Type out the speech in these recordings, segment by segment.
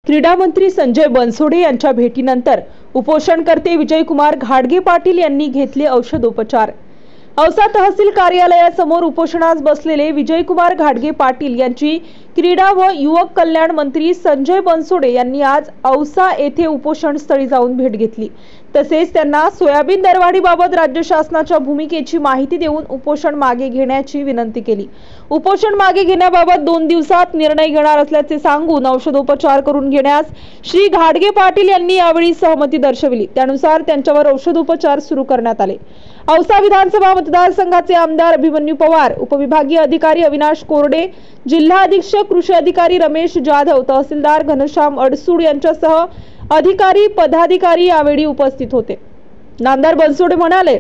क्रीडा मंत्री संजय बनसोडे यांच्या भेटीनंतर उपोषणकर्ते विजयकुमार घाडगे पाटील यांनी घेतले औषधोपचार। औसा तहसील कार्यालयासमोर उपोषणास बसलेले विजयकुमार घाडगे पाटील यांची क्रीडा व युवक कल्याण मंत्री संजय बनसोडे यांनी आज औसा येथे उपोषण स्थळी जाऊन भेट घेतली। तसेच त्यांना सोयाबीन दरवाढीबाबत राज्य शासनाच्या भूमिकेची माहिती देऊन उपोषण मागे घेण्याची विनंती केली। उपोषण मागे घेण्याबाबत 2 दिवसात निर्णय घेणार असल्याचे सांगून औषधोपचार करून घेण्यास श्री घाडगे पाटील यांनी यावेळी सहमती दर्शविली। त्यानुसार त्यांच्यावर औषधोपचार सुरू करण्यात आले। औसा विधानसभा मतदारसंघाचे आमदार अभिमन्यू पवार, उपविभागीय अधिकारी अविनाश कोरडे, जिल्हा अधीक्षक कृषी अधिकारी रमेश जाधव, तहसीलदार घनश्याम अडसूड यांच्यासह अधिकारी पदाधिकारी यावेळी उपस्थित होते। नामदार बनसोडे म्हणाले,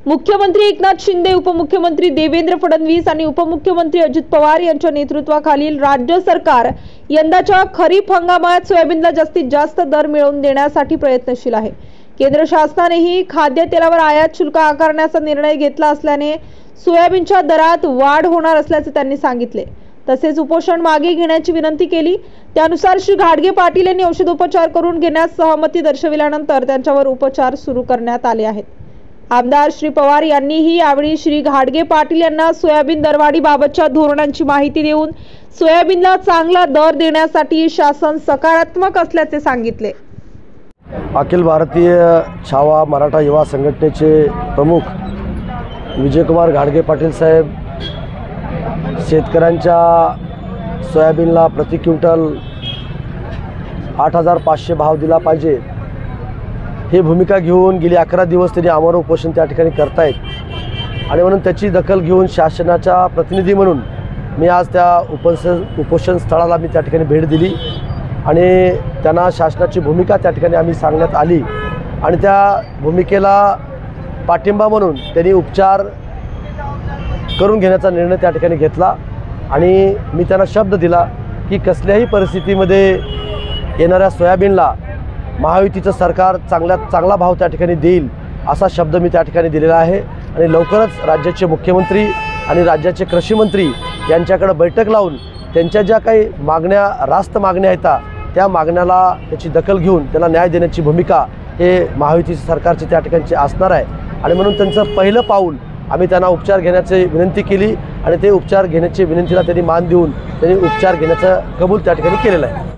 मुख्यमंत्री एकनाथ शिंदे, उपमुख्यमंत्री देवेंद्र फडणवीस आणि उपमुख्यमंत्री अजित पवार यांच्या नेतृत्वाखालील राज्य सरकार यंदाच्या खरीप हंगामात सोयाबीनला जास्तीत जास्त दर मिळवून देण्यासाठी प्रयत्नशील आहे। केंद्र शासनानेही खाद्यतेलावर आयात शुल्क आकारण्याचा निर्णय घेतला असल्याने सोयाबीनच्या दरात वाढ होणार असल्याचे त्यांनी सांगितले। तसेच उपोषण मागे घेण्याची विनंती केली। त्यानुसार श्री घाडगे पाटील यांनी औषधोपचार करून घेण्यास सहमती दर्शविल्यानंतर त्यांच्यावर उपचार सुरू करण्यात आले आहेत। आमदार श्री पवार यांनीही यावेळी श्री घाडगे पाटील यांना सोयाबीन दरवाढीबाबतच्या धोरणांची माहिती देऊन सोयाबीनला चांगला दर देण्यासाठी शासन सकारात्मक असल्याचे सांगितले। अखिल भारतीय छावा मराठा युवा संघटनेचे प्रमुख विजयकुमार घाडगे पाटील साहेब शेतकऱ्यांच्या सोयाबीनला प्रति क्विंटल 8,500 भाव दिला पाहिजे ही भूमिका घेऊन गेली 11 दिवस त्यांनी आमरण उपोषण त्या ठिकाणी करतायत आणि म्हणून त्याची दखल घेऊन शासनाचा प्रतिनिधी म्हणून मी आज त्या उपोषण स्थळाला मी त्या ठिकाणी भेट दिली आणि त्यांना शासनाची भूमिका त्या ठिकाणी आम्ही सांगण्यात आली आणि त्या भूमिकेला पाठिंबा म्हणून त्यांनी उपचार करून घेण्याचा निर्णय त्या ठिकाणी घेतला आणि मी त्यांना शब्द दिला की कसल्याही परिस्थितीमध्ये येणाऱ्या सोयाबीनला महायुतीचं सरकार चांगला भाव त्या ठिकाणी देईल असा शब्द मी त्या ठिकाणी दिलेला आहे आणि लवकरच राज्याचे मुख्यमंत्री आणि राज्याचे कृषी मंत्री यांच्याकडे बैठक लावून त्यांच्या ज्या काही मागण्या रास्त मागण्या आहेत त्या मागण्याला त्याची दखल घेऊन त्याला न्याय देण्याची भूमिका हे महायुती सरकारची त्या ठिकाणची असणार आहे आणि म्हणून त्यांचं पहिलं पाऊल आम्ही त्यांना उपचार घेण्याची विनंती केली आणि ते उपचार घेण्याची विनंतीला त्यांनी मान देऊन त्यांनी उपचार घेण्याचं कबूल त्या ठिकाणी केलेलं आहे।